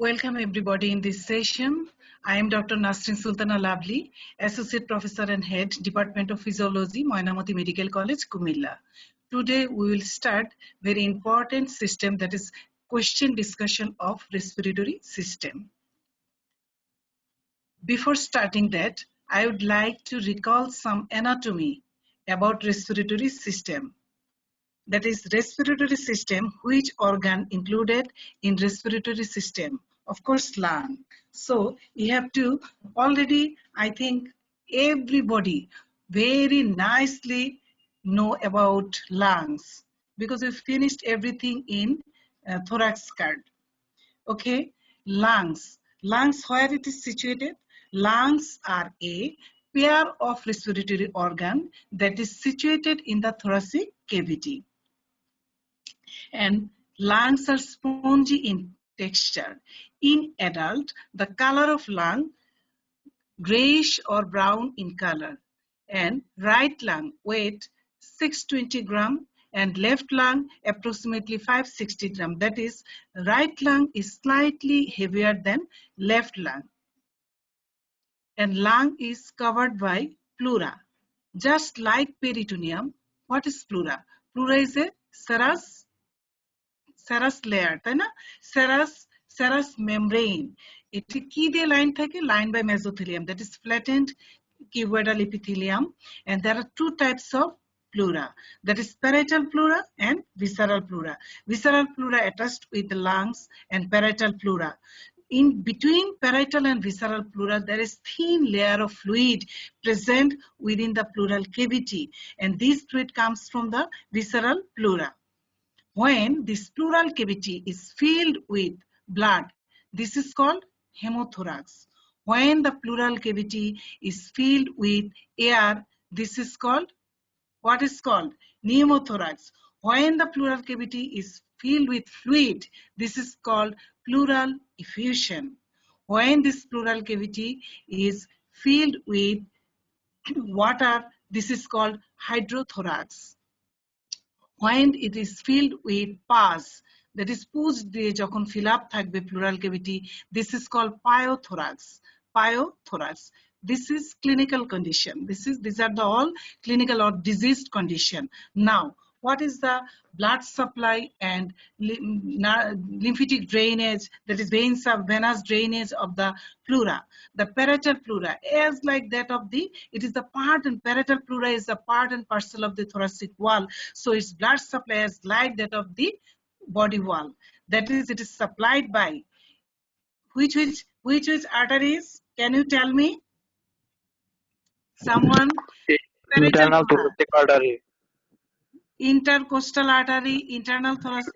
Welcome everybody in this session. I am Dr. Nasrin Sultana Lavely, Associate Professor and Head, Department of Physiology, Moinamoti Medical College, Kumilla. Today we will start very important system, that is question discussion of respiratory system. Before starting that, I would like to recall some anatomy about respiratory system. That is respiratory system, which organ included in respiratory system? Of course, lung. So you have to already, I think everybody very nicely know about lungs because we finished everything in thorax card. Okay, lungs. Lungs, where it is situated? Lungs are a pair of respiratory organ that is situated in the thoracic cavity. And lungs are spongy in texture. In adult, the color of lung grayish or brown in color. And right lung weight 620 gram and left lung approximately 560 gram. That is, right lung is slightly heavier than left lung. And lung is covered by pleura. Just like peritoneum, what is pleura? Pleura is a serous layer, তাই না? serous membrane. এটি কি দিয়ে line থাকে? Lined by mesothelium, that is flattened cuboidal epithelium, and there are two types of pleura, that is parietal pleura and visceral pleura. Visceral pleura attached with the lungs and parietal pleura. In between parietal and visceral pleura, there is thin layer of fluid present within the pleural cavity, and this fluid comes from the visceral pleura. When this pleural cavity is filled with blood, this is called hemothorax. When the pleural cavity is filled with air, this is called, what is called? Pneumothorax. When the pleural cavity is filled with fluid, this is called pleural effusion. When this pleural cavity is filled with water, this is called hydrothorax. When it is filled with pus, that is pus দিয়ে যখন fill up থাকবে pleural cavity, this is called pyothorax. Pyothorax. This is clinical condition. These are the all clinical or diseased condition. Now, what is the blood supply and lymphatic drainage, that is venous drainage of the pleura? The parietal pleura is like that of the, it is the part, and parietal pleura is the part and parcel of the thoracic wall. So its blood supply is like that of the body wall. That is, it is supplied by which arteries? Can you tell me? Someone? Internal thoracic artery. Intercostal artery, internal thoracic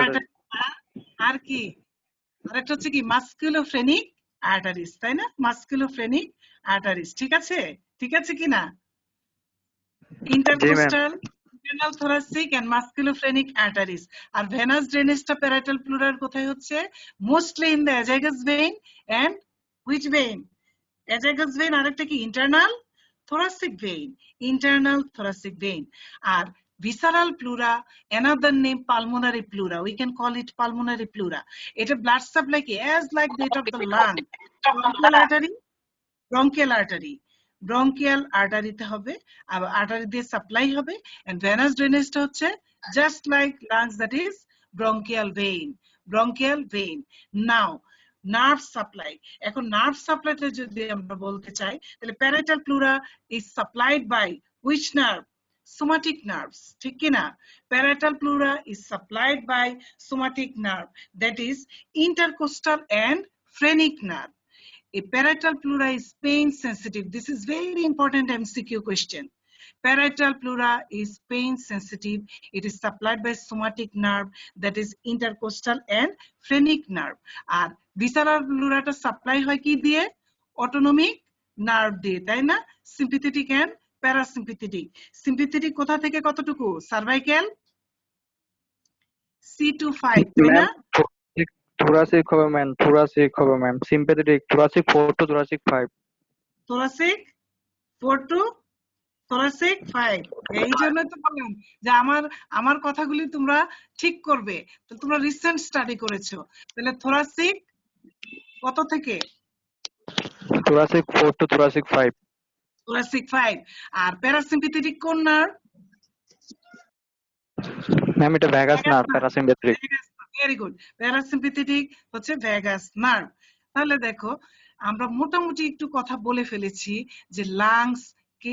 artery. আর কি? আরেকটা হচ্ছে কি মাস্কুলোফ্রেনিক arteries, তাই না? মাস্কুলোফ্রেনিক arteries, ঠিক আছে? ঠিক আছে কি না? Intercostal, internal thoracic and musculophrenic arteries. আর ভেনাস ড্রেনেজটা প্যারাইটাল প্লুরার কোথায় হচ্ছে? Mostly in the azygous vein and which vein? Azygous vein, আরেকটা কি? Internal thoracic vein. Internal thoracic vein. R visceral pleura, another name pulmonary pleura. We can call it pulmonary pleura. It a blood supply as like that of the lung. Bronchial artery, bronchial artery. Bronchial artery তে হবে, artery দিয়ে supply হবে, and venous drainage টা হচ্ছে just like lungs, that is bronchial vein. Bronchial vein. Now, nerve supply. এখন nerve supply তে যদি আমরা বলতে চাই, তাহলে parietal pleura is supplied by which nerve? Somatic nerves, ঠিক কি না? Parietal pleura is supplied by somatic nerve, that is intercostal and phrenic nerve. A parietal pleura is pain sensitive. This is very important MCQ question. Parietal pleura is pain sensitive. It is supplied by somatic nerve, that is intercostal and phrenic nerve. R visceral pleura টা supply হয় কি দিয়ে? Autonomic nerve দিয়ে, তাই না? Sympathetic and parasympathetic. Sympathetic কোথা থেকে কতটুকু? Cervical C25, তাই না? Thoracic হবে ম্যাম, thoracic হবে ma'am, sympathetic thoracic 4 to thoracic 5. Thoracic 4 to thoracic 5 এই জন্য তো বললাম যে আমার আমার কথাগুলি তোমরা ঠিক করবে তো তোমরা রিসেন্ট স্টাডি করেছো তাহলে thoracic কত থেকে thoracic 4 to thoracic 5. thoracic 5 R parasympathetic কোন নার্ভ ম্যাম এটা ভ্যাগাস না প্যারাসিম্পেথিক। ভেরি গুড প্যারাসিম্পেথেটিক হচ্ছে ভ্যাগাস নার্ভ তাহলে দেখো আমরা মোটামুটি একটু কথা বলে ফেলেছি যে লাংস কি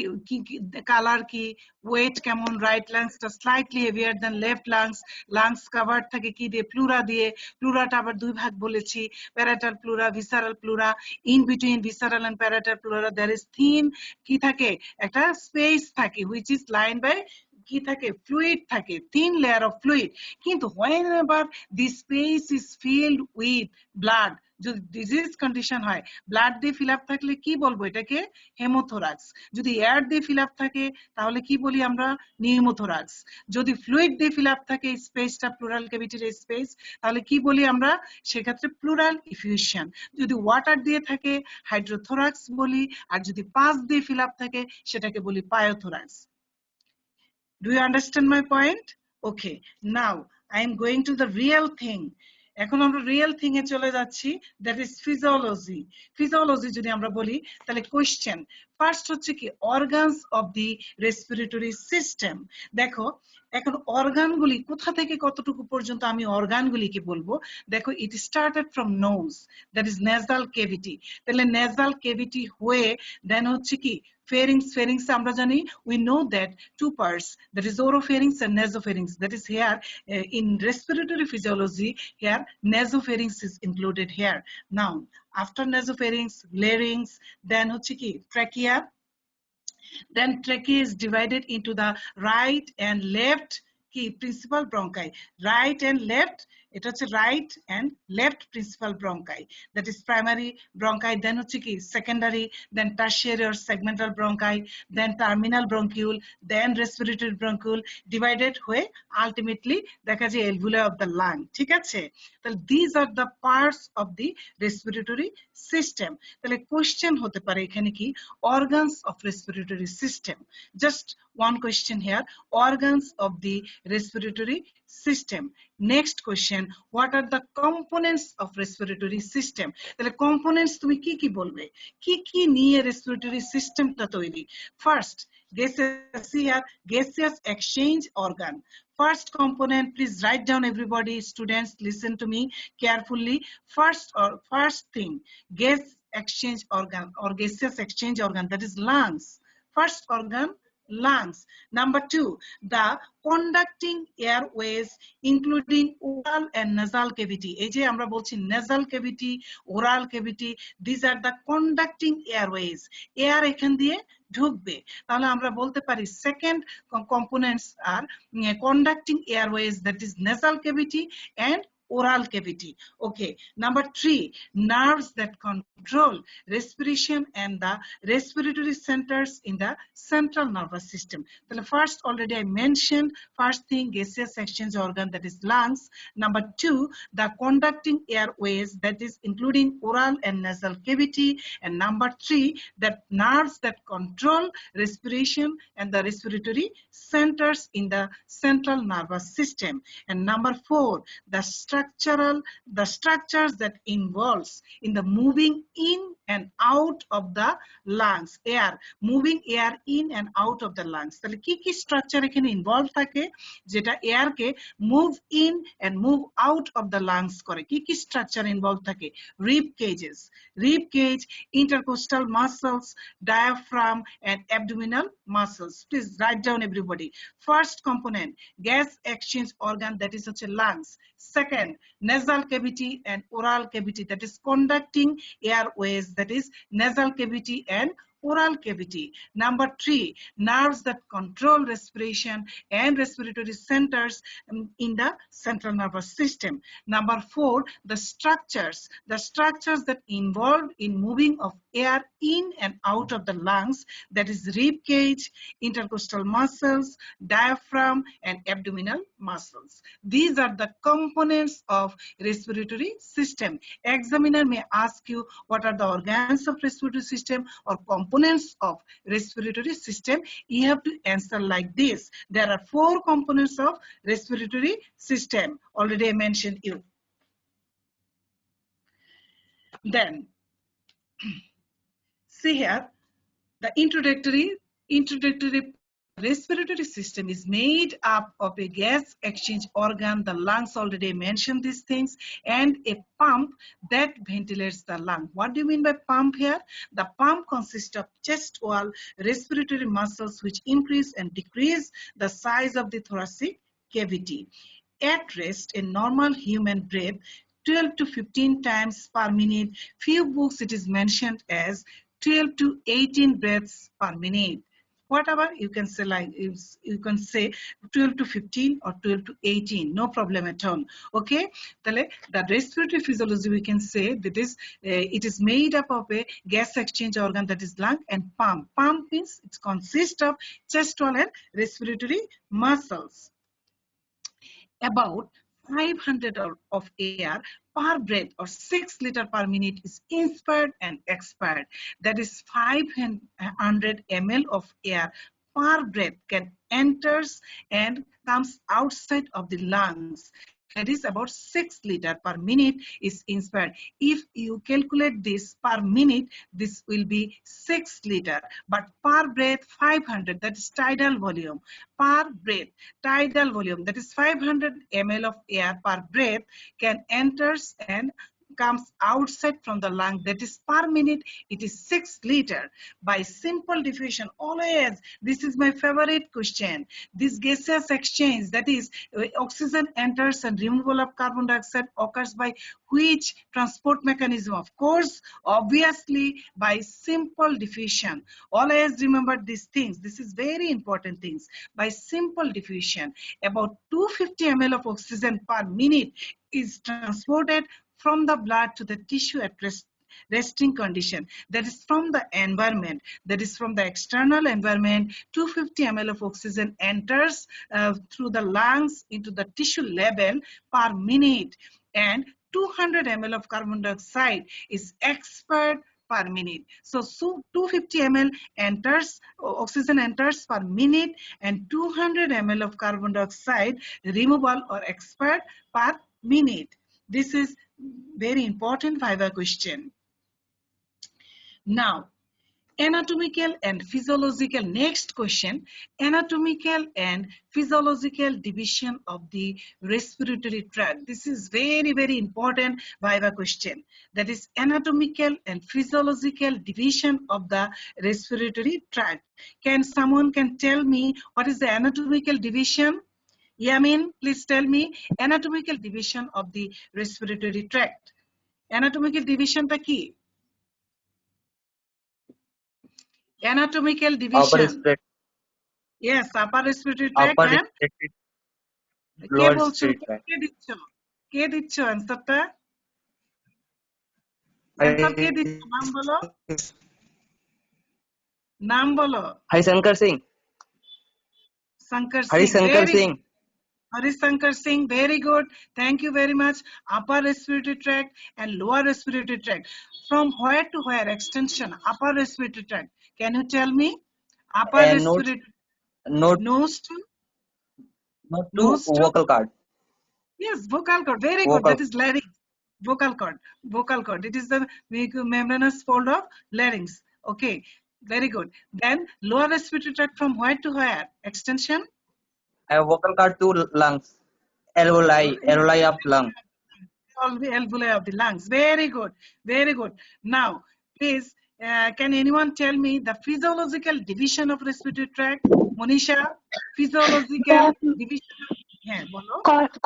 কালার কি ওয়েট কেমন রাইট লাংসটা slightly heavier than left lungs cover থাকে কি দিয়ে প্লুরা দিয়ে প্লুরাটা আবার দুই ভাগ বলেছি parietal pleura visceral pleura in between visceral and parietal pleura there is thin কি থাকে একটা স্পেস থাকে হুইচ ইজ লাইন বাই কি থাকে ফ্লুইড থাকে থিন লেয়ার অফ ফ্লুইড কিন্তু whenever the space is filled with blood যদি ডিজিজ কন্ডিশন হয় ব্লাড দিয়ে ফিল আপ থাকলে কি বলবো এটাকে হেমোথোরাক্স যদি এয়ার দিয়ে ফিল আপ থাকে তাহলে কি বলি আমরা নিউমোথোরাক্স যদি ফ্লুইড দিয়ে ফিল আপ থাকে স্পেসটা প্লুরাল ক্যাভিটির স্পেস তাহলে কি বলি আমরা সেক্ষেত্রে প্লুরাল ইফিউশন যদি ওয়াটার দিয়ে থাকে হাইড্রোথোরাক্স বলি আর যদি পাস দিয়ে ফিল আপ থাকে সেটাকে বলি পায়োথোরাক্স Do you understand my point? Okay, now I am going to the real thing. এখন আমরা রিয়েল থিং এ চলে যাচ্ছি দ্যাট ইজ ফিজিওলজি ফিজিওলজি যদি আমরা বলি তাহলে কোশ্চেন ফার্স্ট হচ্ছে কি organs of the respiratory system দেখো এখন অর্গানগুলি কোথা থেকে কতটুকু পর্যন্ত আমি অর্গানগুলিকে বলবো দেখো it started from knows that is nasal কেভিটি তাহলে নেজাল কেভিটি হয়ে দেন হচ্ছে কি pharynx আমরা জানি we know that two parts that is oropharynx and nasopharynx that is here in respiratory physiology here nasopharynx is included here now after nasopharynx larynx then হচ্ছে কি trachea then trachea is divided into the right and left কি principal bronchi right and left এটা হচ্ছে right and left principal bronchi that is primary bronchi then হচ্ছে কি secondary then tertiary or segmental bronchi then terminal bronchiole then respiratory bronchiole divided হয়ে ultimately দেখা যায় alveoli of the lung ঠিক আছে তাহলে these are the parts of the respiratory system তাহলে question হতে পারে এখানে কি organs of respiratory system just one question here organs of the respiratory system next question what are the components of respiratory system তাহলে components তুমি কি কি বলবে কি নিয়ে respiratory system টা তৈরি first gaseous here gaseous exchange organ first component please write down everybody students listen to me carefully first thing gas exchange organ or gaseous exchange organ that is lungs first organ lungs number 2 the conducting airways including oral and nasal cavity এই যে আমরা বলছি nasal cavity oral cavity these are the conducting airways air এখান দিয়ে ঢুকবে তাহলে আমরা বলতে পারি second components are conducting airways that is nasal cavity and oral cavity okay number 3 nerves that control respiration and the respiratory centers in the central nervous system the first already I mentioned first thing gaseous exchange organ that is lungs number 2 the conducting airways that is including oral and nasal cavity and number 3 that nerves that control respiration and the respiratory centers in the central nervous system and number 4 the structures that involves in the moving in and out of the lungs air moving air in and out of the lungs তাহলে কি কি structure এখানে involve থাকে যেটা air কে move in and move out of the lungs করে কি কি স্ট্রাকচার ইনভলভ থাকে rib cage intercostal muscles diaphragm and abdominal muscles please write down everybody first component gas exchange organ that is হচ্ছে lungs second nasal cavity and oral cavity that is conducting airways that is nasal cavity and oral cavity number 3 nerves that control respiration and respiratory centers in the central nervous system number 4 the structures that involve in moving of air in and out of the lungs, that is rib cage, intercostal muscles, diaphragm, and abdominal muscles. These are the components of respiratory system. Examiner may ask you what are the organs of respiratory system or components of respiratory system. You have to answer like this. There are 4 components of respiratory system. Already I mentioned you. Then see here, the introductory respiratory system is made up of a gas exchange organ, the lungs, already mentioned these things, and a pump that ventilates the lung. What do you mean by pump here? The pump consists of chest wall respiratory muscles which increase and decrease the size of the thoracic cavity. At rest, a normal human breath 12 to 15 times per minute. Few books it is mentioned as 12 to 18 breaths per minute. Whatever you can say, like you can say 12 to 15 or 12 to 18, no problem at all. Okay, the respiratory physiology we can say that is it is made up of a gas exchange organ, that is lung, and pump. Pump means it consists of chest wall and respiratory muscles. About 500 of air per breath or 6 liter per minute is inspired and expired. That is 500 ml of air per breath can enters and comes outside of the lungs. That is about 6 liter per minute is inspired. If you calculate this per minute, this will be 6 liter. But per breath 500, that is tidal volume. Per breath, tidal volume, that is 500 ml of air per breath can enters and comes outside from the lung, that is per minute it is 6 liter. By simple diffusion, always this is my favorite question, this gaseous exchange, that is oxygen enters and removal of carbon dioxide occurs by which transport mechanism? Of course, obviously by simple diffusion. Always remember these things, this is very important things. By simple diffusion, about 250 ml of oxygen per minute is transported from the blood to the tissue at resting condition. That is from the environment, that is from the external environment. 250 ml of oxygen enters through the lungs into the tissue level per minute, and 200 ml of carbon dioxide is expired per minute. So 250 ml enters, oxygen enters per minute, and 200 ml of carbon dioxide removal or expired per minute. This is very important Viva question. Now, anatomical and physiological, next question, anatomical and physiological division of the respiratory tract. This is very, very important Viva question. That is anatomical and physiological division of the respiratory tract. Can someone tell me what is the anatomical division? Yamin, please tell me anatomical division of the respiratory tract. Anatomical division ta ki? Anatomical division. Yes, upper respiratory tract and কে বলছো? কে দিচ্ছ? কে দিচ্ছ অ্যানসারটা? Answer কে দিচ্ছ? নাম বলো। নাম বলো। Harishankar Singh. Harisankar Singh. Harisankar Singh, very good. Thank you very much. Upper respiratory tract and lower respiratory tract. From where to where extension? Upper respiratory tract. Can you tell me? Upper respiratory nose to vocal cord. Yes, vocal cord. Very good. That is larynx. Vocal cord. Vocal cord. It is the membranous fold of larynx. Okay. Very good. Then lower respiratory tract from where to where? Extension? Vocal cord to lungs. Alveoli of lung. Alveoli of the lungs. Very good. Very good. Now, please, can anyone tell me the physiological division of respiratory tract? Monisha, physiological division. হ্যাঁ বলো।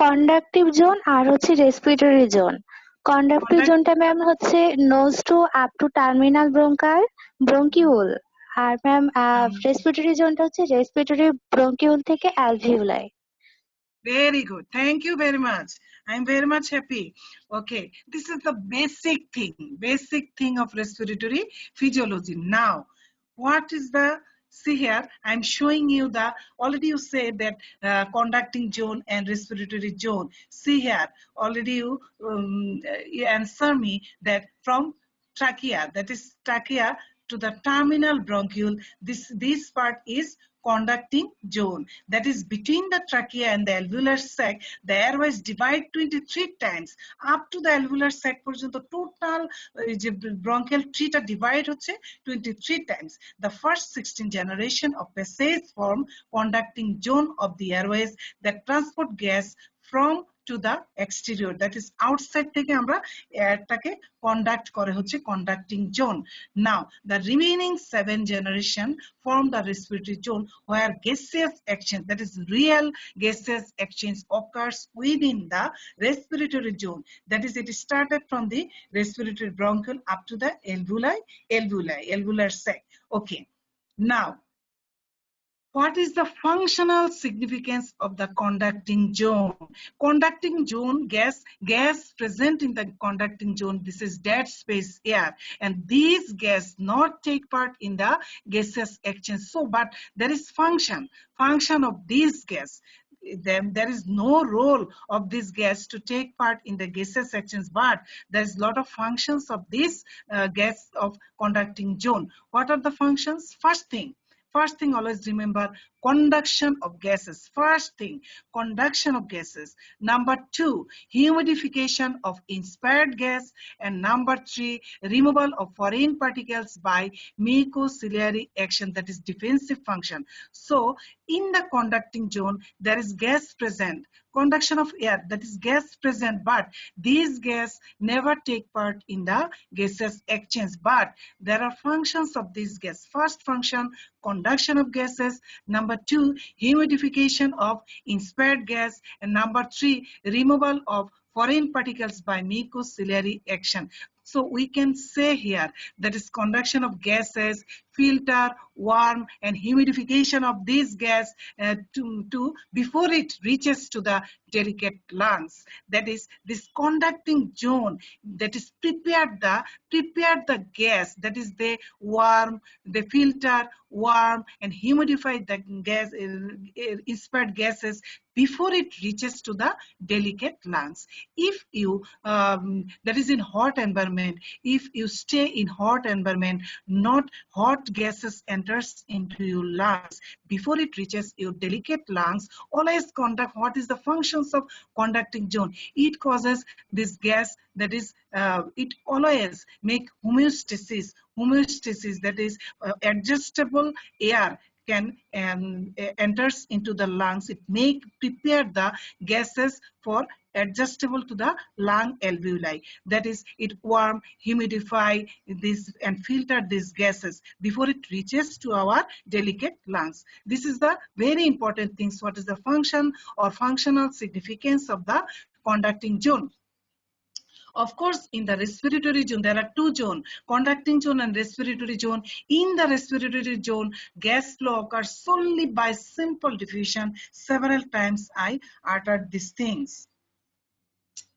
Conductive zone আর হচ্ছে respiratory zone. Conductive জোনটা ma'am হচ্ছে nose to up to terminal bronchiole, আর ma'am respiratory জোনটা হচ্ছে respiratory bronchiole থেকে alveoli. Very good. Thank you very much. I'm very much happy. Okay, this is the basic thing of respiratory physiology. Now, what is the, see here, I'm showing you the, already you said that conducting zone and respiratory zone. See here, already you answer me that from trachea, that is trachea to the terminal bronchiole, this part is conducting zone, that is between the trachea and the alveolar sac. The airways divide 23 times up to the alveolar sac পর্যন্ত total যে bronchial tree টা divide হচ্ছে 23 times. The first 16 generation of passage form conducting zone of the airways that transport gas from to the exterior, that is outside থেকে আমরা এয়ারটাকে conduct করে হচ্ছে conducting zone. Now the remaining 7 generation form the respiratory zone where gaseous exchange, that is real gaseous exchange, occurs within the respiratory zone. That is, it started from the respiratory bronchiole up to the alveolar sac. Okay, now what is the functional significance of the conducting zone? Conducting zone, gas present in the conducting zone, this is dead space air, and these gas not take part in the gaseous exchange. So, but there is function of this gas. Then there is no role of this gas to take part in the gaseous exchange, but there is a lot of functions of this gas of conducting zone. What are the functions? First thing, always remember conduction of gases. First thing, conduction of gases. Number 2, humidification of inspired gas. And number 3, removal of foreign particles by mucociliary action, that is defensive function. So in the conducting zone, there is gas present. Conduction of air, that is gas present, but these gas never take part in the gaseous exchange. But there are functions of this gas. First function, conduction of gases. Number 2, humidification of inspired gas. And number 3, removal of foreign particles by mucociliary action. So we can say here that is conduction of gases, filter, warm, and humidification of this gas to before it reaches to the delicate lungs. That is, this conducting zone, that is prepare the gas, that is they warm, they filter, warm, and humidify the gas, inspired gases before it reaches to the delicate lungs. If you that is in hot environment, if you stay in hot environment, not hot gases enters into your lungs before it reaches your delicate lungs. Always conduct. What is the functions of conducting zone? It causes this gas, that is it always make homeostasis, that is adjustable air can enters into the lungs. It make prepare the gases for adjustable to the lung alveoli. That is, it warm, humidify this and filter these gases before it reaches to our delicate lungs. This is the very important things. What is the function or functional significance of the conducting zone? Of course, in the respiratory zone, there are 2 zones, conducting zone and respiratory zone. In the respiratory zone, gas flow occurs solely by simple diffusion. Several times I uttered these things.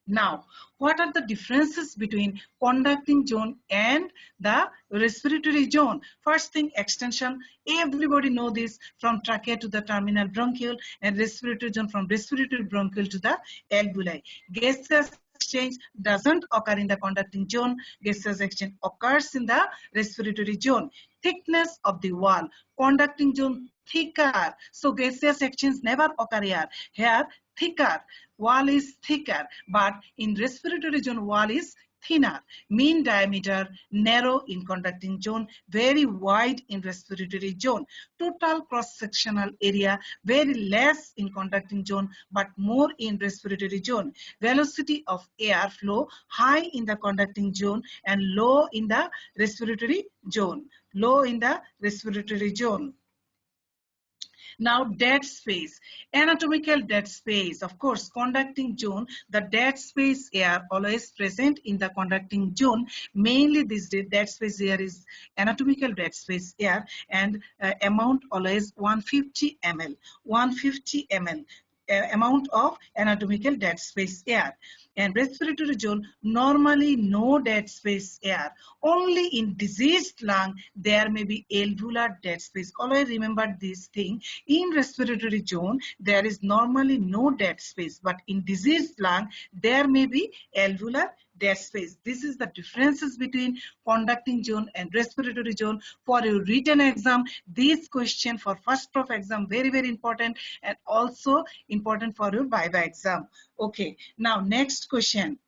Now, what are the differences between conducting zone and the respiratory zone? First thing, extension. Everybody know this, from trachea to the terminal bronchiole, and respiratory zone from respiratory bronchiole to the alveoli. Gaseous exchange doesn't occur in the conducting zone. Gaseous exchange occurs in the respiratory zone. Thickness of the wall. Conducting zone thicker, so gaseous exchange never occur here. Here thicker, wall is thicker, but in respiratory zone wall is thinner. Mean diameter narrow in conducting zone, very wide in respiratory zone. Total cross-sectional area very less in conducting zone but more in respiratory zone. Velocity of air flow high in the conducting zone and low in the respiratory zone. Now, dead space, anatomical dead space. Of course, conducting zone, the dead space air always present in the conducting zone. Mainly this dead space air is anatomical dead space air, and amount always 150 ml. amount of anatomical dead space air. And respiratory zone, normally no dead space air. Only in diseased lung there may be alveolar dead space. Always remember this thing. In respiratory zone there is normally no dead space, but in diseased lung there may be alveolar dead space. This is the differences between conducting zone and respiratory zone. For your written exam, this question for first prof exam very important, and also important for your viva exam. Okay, now next question.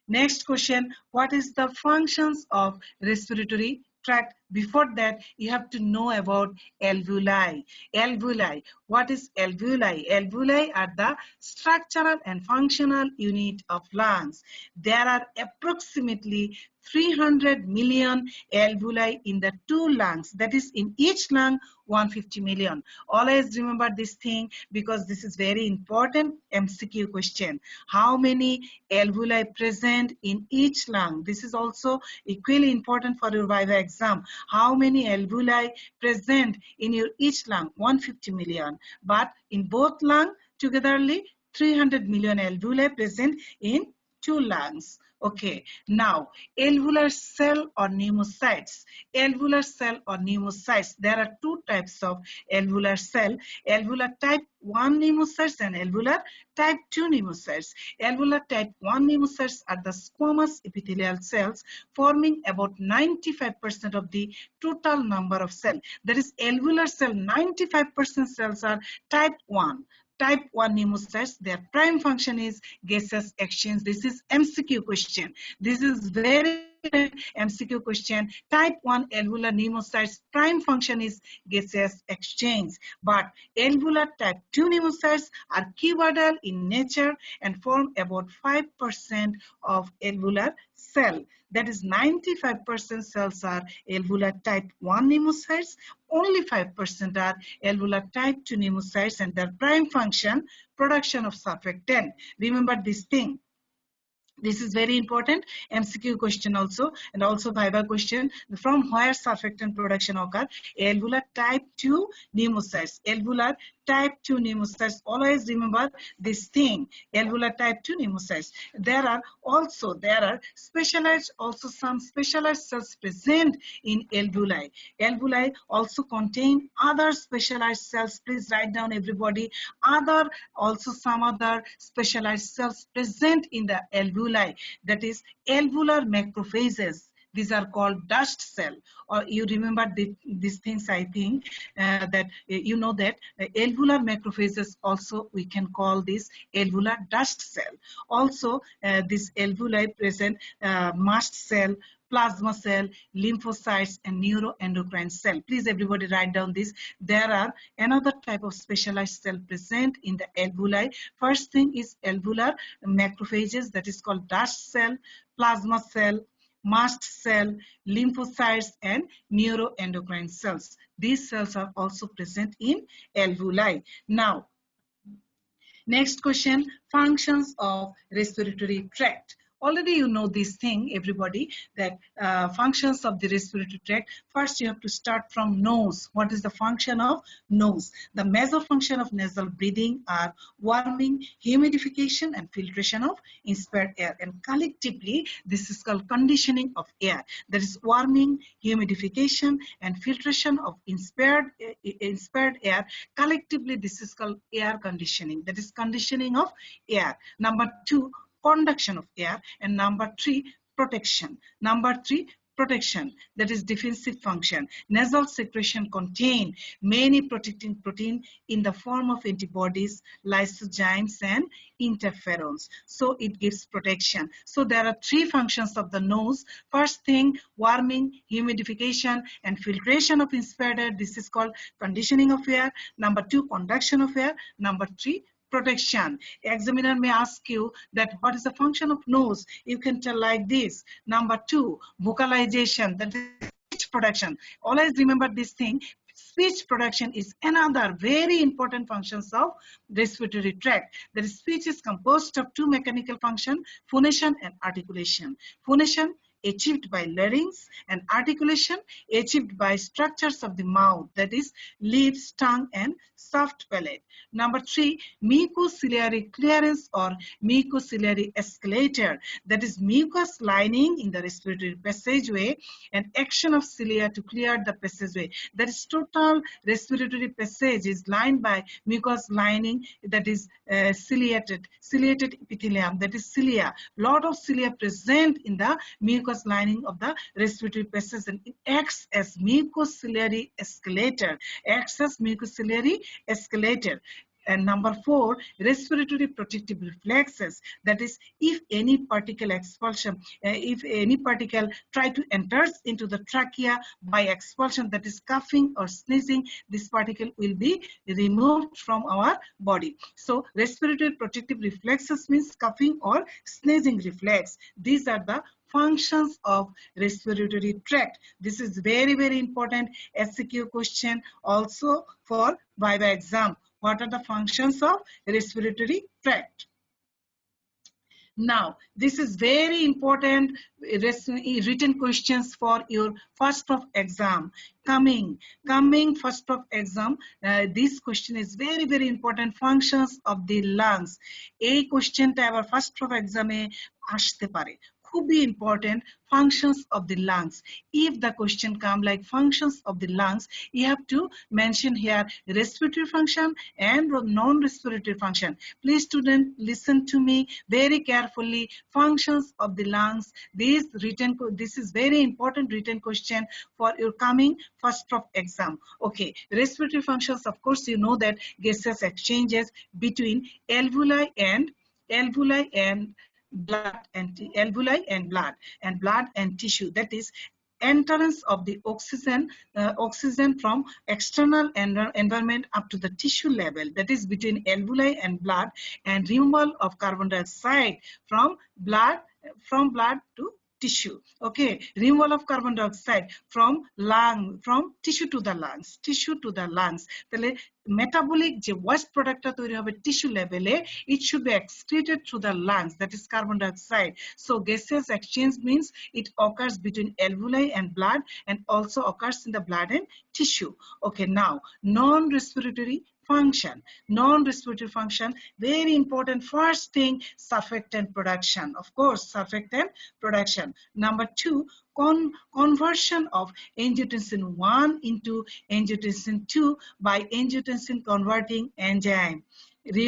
Next question, what is the functions of respiratory tract? Before that, you have to know about alveoli. Alveoli. What is alveoli? Alveoli are the structural and functional unit of lungs. There are approximately 300 million alveoli in the two lungs. That is, in each lung, 150 million. Always remember this thing because this is very important MCQ question. How many alveoli present in each lung? This is also equally important for your viva exam. How many alveoli present in your each lung? 150 million. But in both lung, togetherly, 300 million alveoli present in two lungs. Okay, now alveolar cell or pneumocytes. Alveolar cell or pneumocytes. There are two types of alveolar cell. Alveolar type 1 pneumocytes and alveolar type 2 pneumocytes. Alveolar type 1 pneumocytes are the squamous epithelial cells forming about 95% of the total number of cells. That is, alveolar cell, 95% cells are type 1. Type 1 pneumocytes, their prime function is gaseous exchange. This is MCQ question. This is very MCQ question. Type 1 alveolar pneumocytes prime function is gaseous exchange. But alveolar type 2 pneumocytes are cuboidal in nature and form about 5% of alveolar cell. That is, 95% cells are alveolar type 1 pneumocytes. Only 5% are alveolar type 2 pneumocytes, and their prime function, production of surfactant. Remember this thing. This is very important MCQ question also, and also viva question. From where surfactant production occur? Alveolar type 2 pneumocytes. Alveolar type 2 pneumocytes. Always remember this thing. Alveolar type 2 pneumocytes. There are some specialized cells present in alveoli. Alveoli also contain other specialized cells. Please write down, everybody. Some other specialized cells present in the alveoli. That is, alveolar macrophages. These are called dust cell. Or you remember these things, I think, that you know that alveolar macrophages also we can call this alveolar dust cell. Also, this alveoli present mast cell, plasma cell, lymphocytes, and neuroendocrine cell. Please, everybody, write down this. There are another type of specialized cell present in the alveoli. First thing is alveolar macrophages, that is called dust cell, plasma cell, mast cell, lymphocytes, and neuroendocrine cells. These cells are also present in alveoli. Now, next question, functions of respiratory tract. Already you know this thing, everybody, that functions of the respiratory tract. First, you have to start from nose. What is the function of nose? The major function of nasal breathing are warming, humidification, and filtration of inspired air. And collectively, this is called conditioning of air. That is, warming, humidification, and filtration of inspired air. Collectively, this is called air conditioning. That is, conditioning of air. Number 2, conduction of air, and number 3, protection. Number 3, protection, that is defensive function. Nasal secretion contain many protecting protein in the form of antibodies, lysozymes, and interferons. So it gives protection. So there are 3 functions of the nose. First thing, warming, humidification, and filtration of inspired air. This is called conditioning of air. Number 2, conduction of air. Number 3, protection. Examiner may ask you that what is the function of nose? You can tell like this. Number 2, vocalization, that is speech production. Always remember this thing. Speech production is another very important functions of respiratory tract. The speech is composed of 2 mechanical functions, phonation and articulation. Phonation achieved by larynx, and articulation achieved by structures of the mouth, that is lips, tongue, and soft palate. Number 3, mucociliary clearance or mucociliary escalator, that is mucus lining in the respiratory passageway and action of cilia to clear the passageway. That is total respiratory passage is lined by mucus lining, that is ciliated epithelium, that is cilia. Lot of cilia present in the mucus lining of the respiratory passage and it acts as mucociliary escalator, And number 4, respiratory protective reflexes. That is, if any particle expulsion, if any particle try to enters into the trachea by expulsion, that is coughing or sneezing, this particle will be removed from our body. So respiratory protective reflexes means coughing or sneezing reflex. These are the functions of respiratory tract. This is very, very important SCQ question also for Viva exam. What are the functions of respiratory tract? Now, this is very important written questions for your first of exam. Coming first of exam, this question is very, very important, functions of the lungs. A question ta abar first of exam e ashte pare. Could be important, functions of the lungs. If the question come like functions of the lungs, you have to mention here respiratory function and non-respiratory function. Please student, listen to me very carefully. Functions of the lungs, this is very important written question for your coming first of exam. Okay, respiratory functions, of course you know that gaseous exchanges between alveoli and blood and tissue, that is entrance of the oxygen from external environment up to the tissue level, that is between alveoli and blood, and removal of carbon dioxide from blood to tissue. Okay, removal of carbon dioxide from tissue to the lungs. তাহলে metabolic যে waste product টা তৈরি হবে tissue level A, it should be excreted through the lungs, that is carbon dioxide. So gaseous exchange means it occurs between alveoli and blood and also occurs in the blood and tissue. Okay, now non-respiratory function, very important. First thing, surfactant production. Of course, surfactant production. Number 2, conversion of angiotensin 1 into angiotensin 2 by angiotensin converting enzyme. Do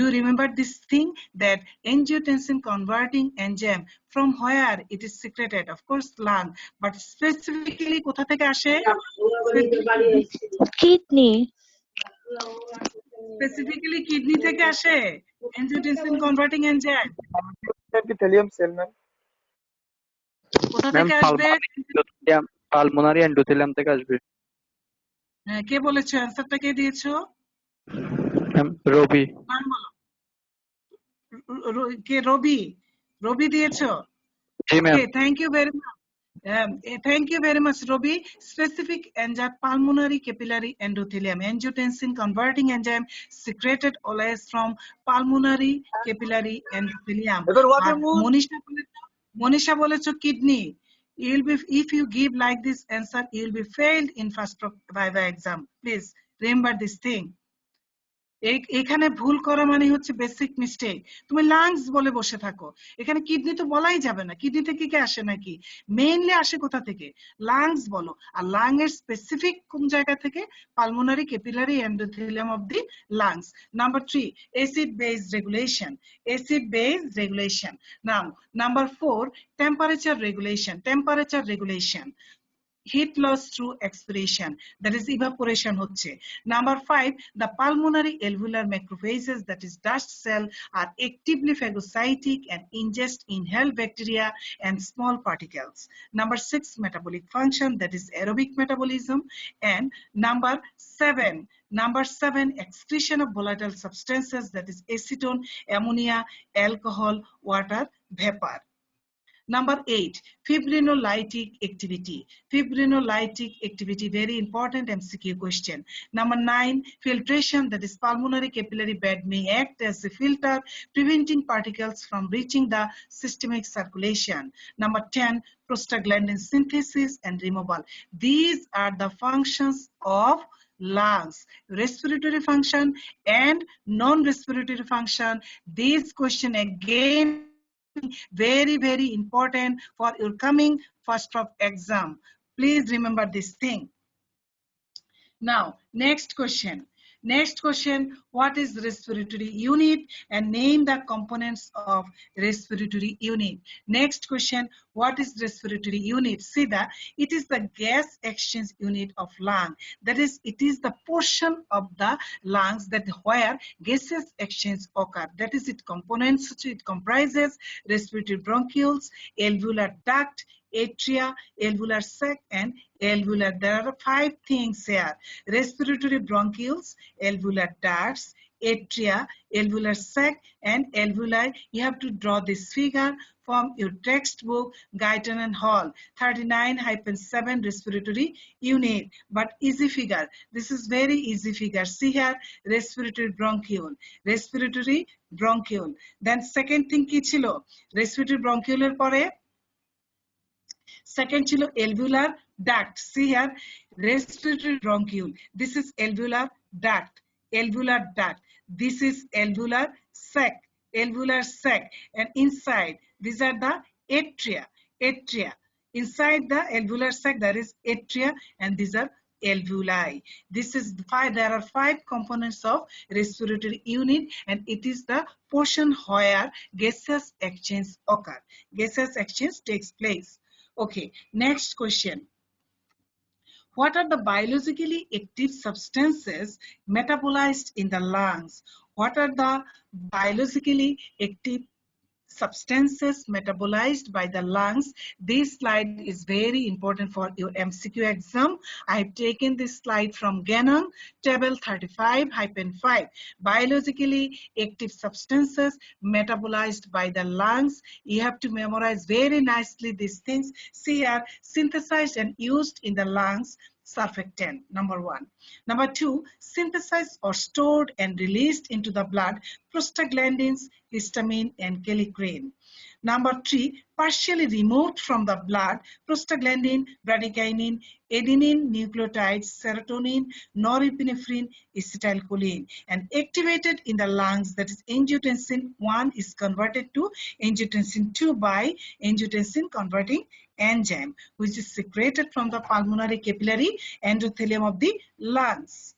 you remember this thing, that angiotensin converting enzyme, from where it is secreted? Of course lung, but specifically কোথা থেকে আসে? Kidney. Specifically kidney থেকে আসে angiotensin converting enzyme. epithelium cell ma'am. কোথা থেকে আসবে? Pulmonary endothelium থেকে আসবে। হ্যাঁ, কে বলেছো? অ্যানসারটা কে দিয়েছো? রবি। কে? রবি দিয়েছো? জি ma'am. Okay, thank you very much, Robi. Specific enzyme, pulmonary capillary endothelium, angiotensin converting enzyme secreted always from pulmonary capillary endothelium. Monisha bolecho kidney. If you give like this answer, you will be failed in first Viva exam. Please remember this thing. এখানে ভুল করা মানে হচ্ছে basic mistake. তুমি lungs বলে বসে থাকো, এখানে কিডনি তো বলাই যাবে না। কিডনি থেকে কি আসে নাকি? মেইনলি আসে কোথা থেকে? লাংস বলো। আর লাং এর স্পেসিফিক কোন জায়গা থেকে? Pulmonary capillary endothelium of the lungs. Number 3, acid base regulation. Now number 4, temperature regulation. Heat loss through expiration, that is evaporation হচ্ছে। Number 5, the pulmonary alveolar macrophages, that is dust cell, are actively phagocytic and ingest inhaled bacteria and small particles. Number 6, metabolic function, that is aerobic metabolism. And number 7, excretion of volatile substances, that is acetone, ammonia, alcohol, water vapor. Number 8, fibrinolytic activity. Fibrinolytic activity, very important MCQ question. Number 9, filtration, that is pulmonary capillary bed may act as a filter, preventing particles from reaching the systemic circulation. Number 10, prostaglandin synthesis and removal. These are the functions of lungs, respiratory function and non-respiratory function. This question again very, very important for your coming first of exam. Please remember this thing. Now, next question. Next question, what is respiratory unit, and name the components of respiratory unit. Next question, what is respiratory unit? See that it is the gas exchange unit of lung. That is, it is the portion of the lungs that where gases exchange occur. That is, it components, it comprises respiratory bronchioles, alveolar duct, atria, alveolar sac, and alveolar. There are 5 things here: respiratory bronchioles, alveolar ducts, atria, alveolar sac, and alveoli. You have to draw this figure from your textbook, Guyton and Hall, 39-7 respiratory unit. But easy figure. This is very easy figure. See here, respiratory bronchiole, respiratory bronchiole. Then second thing ki chilo? Respiratory bronchiole pore second chilo alveolar duct. See here, respiratory bronchiole. This is alveolar duct. Alveolar duct. This is alveolar sac. Alveolar sac. And inside, these are the atria. Atria. Inside the alveolar sac, there is atria, and these are alveoli. This is 5. There are 5 components of respiratory unit, and it is the portion where gaseous exchange occur. Gaseous exchange takes place. Okay, next question. What are the biologically active substances metabolized in the lungs? What are the biologically active substances metabolized by the lungs? This slide is very important for your MCQ exam. I have taken this slide from Gannon, table 35-5. Biologically active substances metabolized by the lungs. You have to memorize very nicely these things. See here, synthesized and used in the lungs. Surfactant, number 1. Number 2, synthesized or stored and released into the blood, prostaglandins, histamine, and kallikrein. Number 3, partially removed from the blood, prostaglandin, bradykinin, adenine nucleotides, serotonin, norepinephrine, acetylcholine, and activated in the lungs, that is angiotensin 1 is converted to angiotensin 2 by angiotensin converting enzyme, which is secreted from the pulmonary capillary endothelium of the lungs.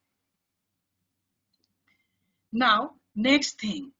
Now, next thing.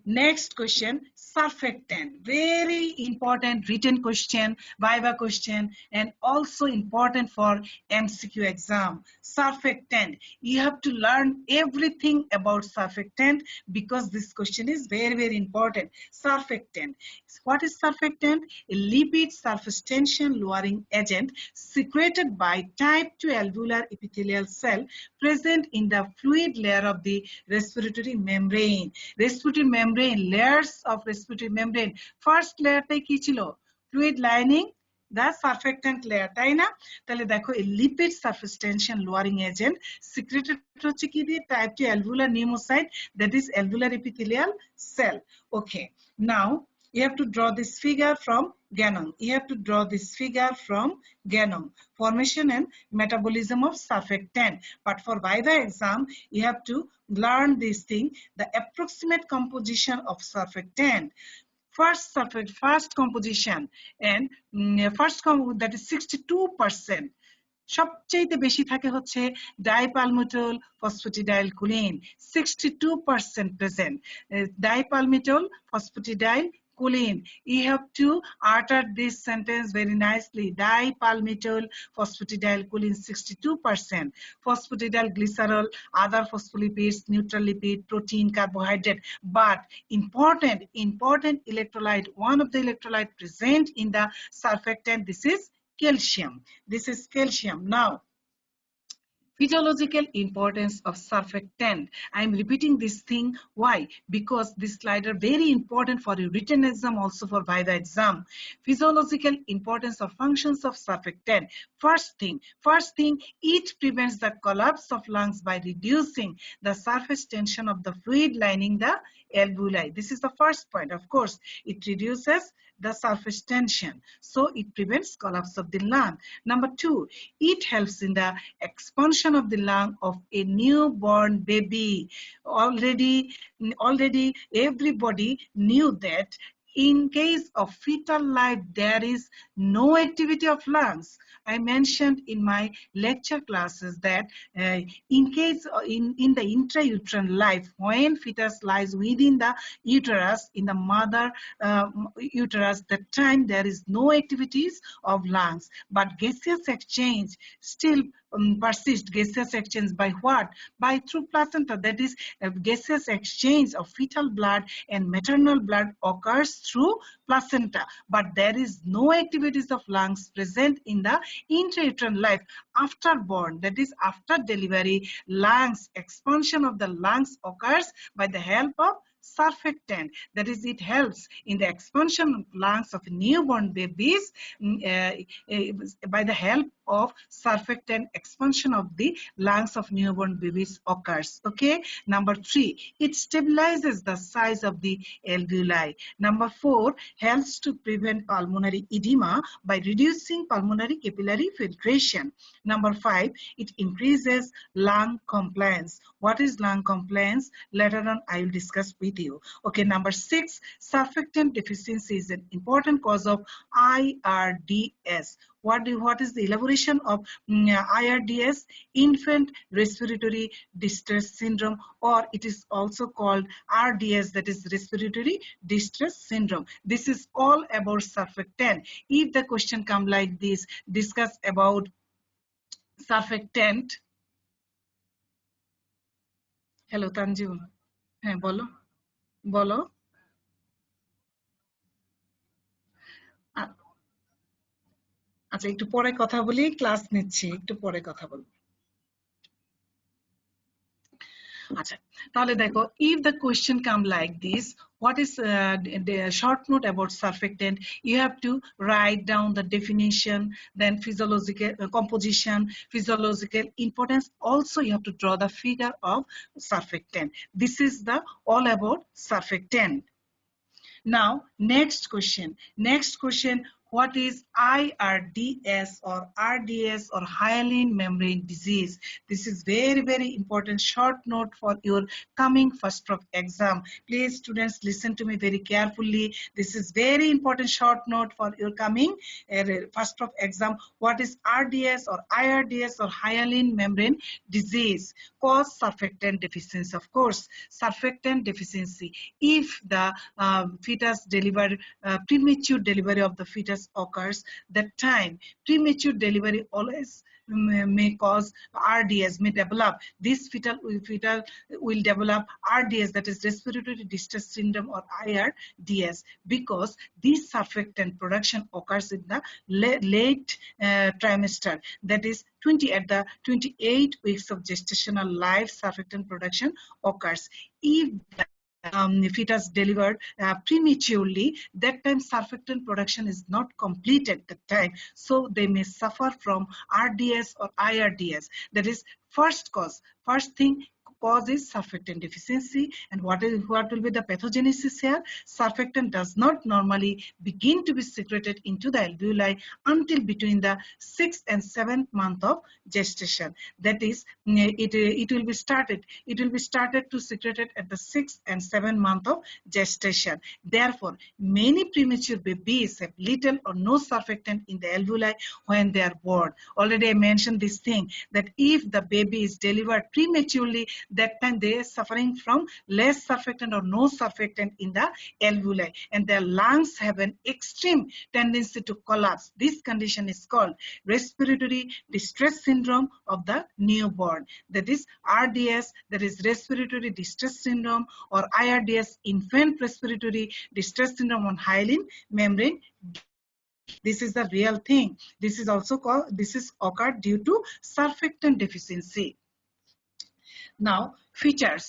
Next question, surfactant. Very important written question, viva question, and also important for MCQ exam. Surfactant. You have to learn everything about surfactant because this question is very, very important. Surfactant. What is surfactant? A lipid surface tension lowering agent secreted by type 2 alveolar epithelial cell present in the fluid layer of the respiratory membrane. Respiratory membrane, layers of respiratory membrane. First layer tai ki chilo? Fluid lining, the surfactant layer, তাই না? তাহলে দেখো এই lipid surface tension lowering agent secreted হচ্ছে কি দিয়ে? Type 2 alveolar pneumocyte, that is alveolar epithelial cell. Okay, now you have to draw this figure from Gannon. You have to draw this figure from Gannon. Formation and metabolism of surfactant. But for Viva exam, you have to learn this thing, the approximate composition of surfactant. First composition, and that is 62%. সবচেয়ে বেশি থাকে হচ্ছে ডাইপালমিটল ফসফেটিডাইলকোলিন, 62% present. Dipalmitol phosphatidylcholine. You have to utter this sentence very nicely. Dipalmitol phosphatidylcholine, 62%. Phosphatidylglycerol, other phospholipids, neutral lipid, protein, carbohydrate. But important electrolyte, one of the electrolyte present in the surfactant, this is calcium. This is calcium. Now, Physiological importance of surfactant. I am repeating this thing. Why? Because this slide are very important for your written exam, also for Viva exam. Physiological importance of functions of surfactant. First thing, it prevents the collapse of lungs by reducing the surface tension of the fluid lining the alveoli. This is the first point. Of course, it reduces the surface tension, so it prevents collapse of the lung. Number two, it helps in the expansion of the lung of a newborn baby. Already everybody knew that in case of fetal life there is no activity of lungs. I mentioned in my lecture classes that in case in the intrauterine life, when fetus lies within the uterus, in the mother uterus, that time there is no activities of lungs, but gaseous exchange still persist. Gaseous exchange by what? By through placenta. That is, gaseous exchange of fetal blood and maternal blood occurs through placenta, but there is no activities of lungs present in the intrauterine life. After born, that is after delivery, lungs expansion of the lungs occurs by the help of surfactant. That is, it helps in the expansion of lungs of newborn babies by the help of surfactant. Expansion of the lungs of newborn babies occurs. Okay. Number three, it stabilizes the size of the alveoli. Number four, helps to prevent pulmonary edema by reducing pulmonary capillary filtration. Number five, it increases lung compliance. What is lung compliance? Later on I will discuss with you. Okay. Number six, surfactant deficiency is an important cause of IRDS. What is the elaboration of IRDS? Infant respiratory distress syndrome, or it is also called RDS, that is respiratory distress syndrome. This is all about surfactant. If the question come like this, discuss about surfactant. Hello Tanju. হ্যাঁ বলো বলো আচ্ছা একটু পরে কথা বলি, class নিচ্ছি, একটু পরে কথা বলবো। আচ্ছা তাহলে দেখো, if the question come like this, what is the short note about surfactant? You have to write down the definition, then physiological composition, physiological importance. Also you have to draw the figure of surfactant. This is the all about surfactant. Now next question, what is IRDS or RDS or hyaline membrane disease? This is very important short note for your coming first prof exam. Please students, listen to me very carefully. This is very important short note for your coming first prof exam. What is RDS or IRDS or hyaline membrane disease? Cause surfactant deficiency. Of course, surfactant deficiency. If the fetus deliver premature delivery of the fetus occurs, that time premature delivery always may cause RDS, may develop. This fetal will develop RDS, that is respiratory distress syndrome or IRDS, because this surfactant production occurs in the late trimester, that is at the 28 weeks of gestational life. Surfactant production occurs. If the fetus delivered prematurely, that time surfactant production is not complete at that time, so they may suffer from RDS or IRDS. That is first thing cause is surfactant deficiency. And what will be the pathogenesis here? Surfactant does not normally begin to be secreted into the alveoli until between the 6th and 7th month of gestation. That is, it will be started to secrete it at the 6th and 7th month of gestation. Therefore, many premature babies have little or no surfactant in the alveoli when they are born. Already I mentioned this thing, that if the baby is delivered prematurely, that time they are suffering from less surfactant or no surfactant in the alveoli, and their lungs have an extreme tendency to collapse. This condition is called respiratory distress syndrome of the newborn. That is RDS, that is respiratory distress syndrome, or IRDS, infant respiratory distress syndrome on hyaline membrane This is the real thing. This is also called, this is occurred due to surfactant deficiency. Now, features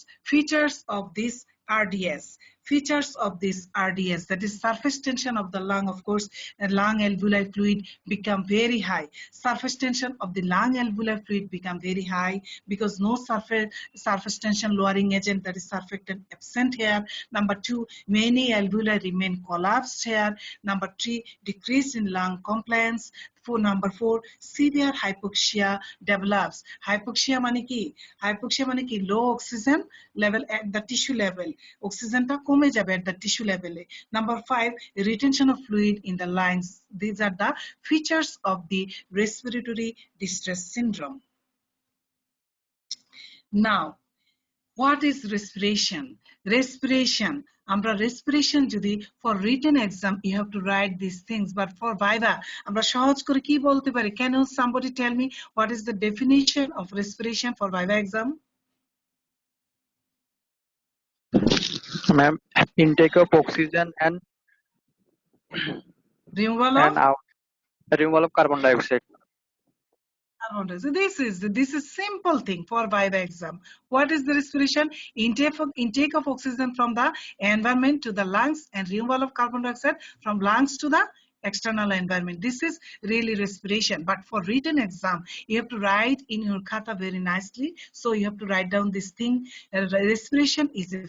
of this RDS. Features of this RDS, that is surface tension of the lung, of course, and lung alveoli fluid become very high. Surface tension of the lung alveoli fluid become very high because no surface tension lowering agent, that is surfactant, absent here. Number 2, many alveoli remain collapsed here. Number 3, decrease in lung compliance. Number 4, severe hypoxia develops. Hypoxia মানে কি? Hypoxia মানে কি? Low oxygen level at the tissue level. Oxygen টা কমে যাবে at the tissue level. Number 5, retention of fluid in the lungs. These are the features of the respiratory distress syndrome. Now, what is respiration? Respiration. আমরা respiration যদি for written exam you have to write these things, but for viva আমরা সহজ করে কি বলতে পারি? Can you somebody tell me what is the definition of respiration for viva exam? Ma'am, intake of oxygen and Removal of carbon dioxide. So this is simple thing for viva exam. What is the respiration? Intake of oxygen from the environment to the lungs and removal of carbon dioxide from lungs to the external environment. This is really respiration. But for written exam, you have to write in your khata very nicely. So you have to write down this thing. Respiration is a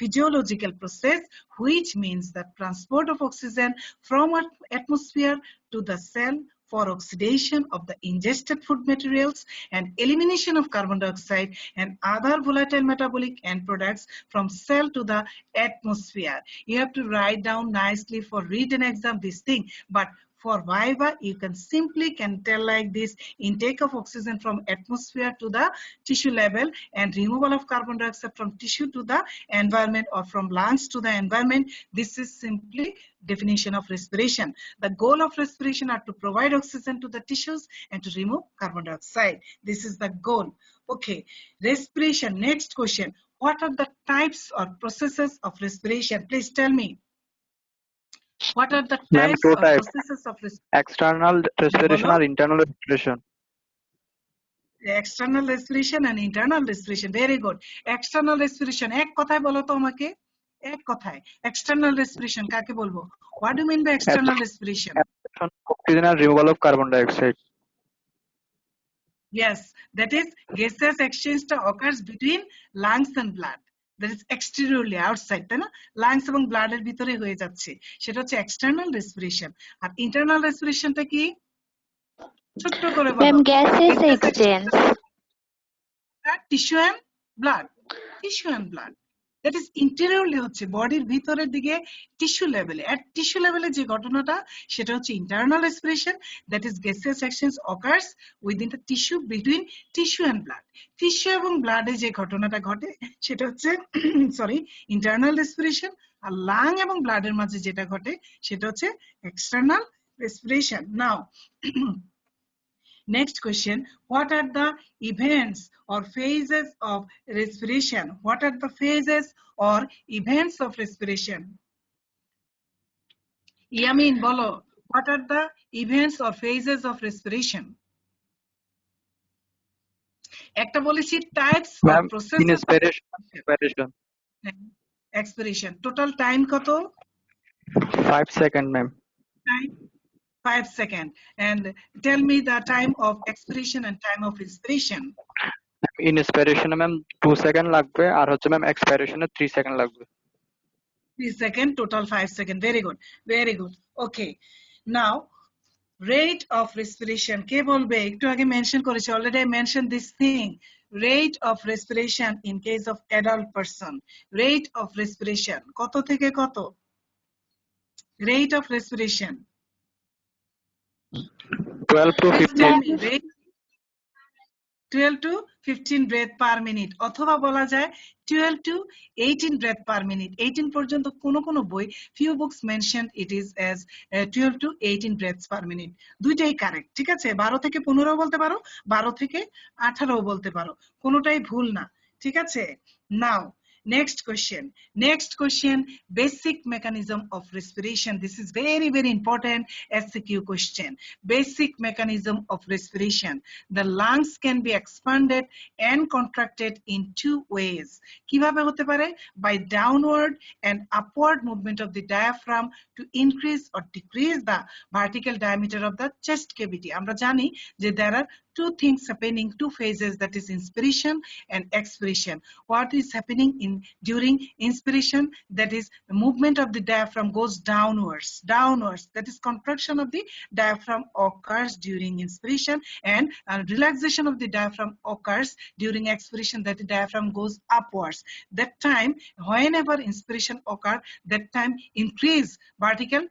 physiological process, which means the transport of oxygen from atmosphere to the cell for oxidation of the ingested food materials and elimination of carbon dioxide and other volatile metabolic end products from cell to the atmosphere. You have to write down nicely for written exam this thing, but for viva you can simply tell like this: intake of oxygen from atmosphere to the tissue level and removal of carbon dioxide from tissue to the environment or from lungs to the environment. This is simply definition of respiration. The goal of respiration are to provide oxygen to the tissues and to remove carbon dioxide. This is the goal. Okay, respiration. Next question: what are the types or processes of respiration? Please tell me. What are the types or processes of respiration? External respiration or internal respiration? External respiration and internal respiration. Very good. External respiration. এক কথায় বলো তো আমাকে। এক কথায়। External respiration কাকে বলবো? What do you mean by external respiration? Oxygen and removal of carbon dioxide. Yes, that is gaseous exchange occurs between lungs and blood. That is exteriorly, outside, তাই না? Lungs এবং blood এর ভিতরে হয়ে যাচ্ছে। সেটা হচ্ছে external respiration. আর internal respiration টা কি? ছোট্ট করে বলো। Ma'am, gaseous exchange. Tissue and blood. Tissue and blood. That is interiorly হচ্ছে বডির ভিতরের দিকে টিস্যু লেভেলে। at tissue লেভেলে যে ঘটনাটা সেটা হচ্ছে internal respiration. That is gaseous exchange occurs within the tissue between tissue and blood. Tissue এবং ব্লাডে যে ঘটনাটা ঘটে সেটা হচ্ছে সরি internal respiration, আর লাং এবং ব্লাডের মাঝে যেটা ঘটে সেটা হচ্ছে external respiration. Now next question: what are the events or phases of respiration? What are the phases or events of respiration? Yamin, bolo. What are the events or phases of respiration? একটা বলেছি types or processes. Inspiration. Expiration. Total time কত? 5 seconds, ma'am. Time 5 seconds. And tell me the time of expiration and time of inspiration. Inspiration ma'am 2 seconds লাগবে আর হচ্ছে ma'am expiration 3 seconds লাগবে। 3 seconds, total 5 seconds. Very good. Very good. Okay. Now rate of respiration কে বলবে? একটু আগে mention করেছি, already I mentioned this thing. Rate of respiration in case of adult person. Rate of respiration কত থেকে কত? Rate of respiration 12 to 15. 12 to 15 breath per minute অথবা বলা যায় 12 to 18 breath per minute. 18 পর্যন্ত কোন কোন বই few books mentioned it is as 12 to 18 breaths per minute. দুইটাই কারেক্ট, ঠিক আছে? 12 থেকে 15 বলতে পারো, 12 থেকে 18 বলতে পারো, কোনটাই ভুল না, ঠিক আছে? Now Next question. Next question, basic mechanism of respiration. This is very, very important SCQ question. Basic mechanism of respiration. The lungs can be expanded and contracted in two ways. কিভাবে হতে পারে? By downward and upward movement of the diaphragm to increase or decrease the vertical diameter of the chest cavity. আমরা জানি যে there are two things happening, two phases, that is inspiration and expiration. What is happening during inspiration? That is the movement of the diaphragm goes downwards. That is contraction of the diaphragm occurs during inspiration, and relaxation of the diaphragm occurs during expiration, that the diaphragm goes upwards. That time, whenever inspiration occurs, that time increase vertical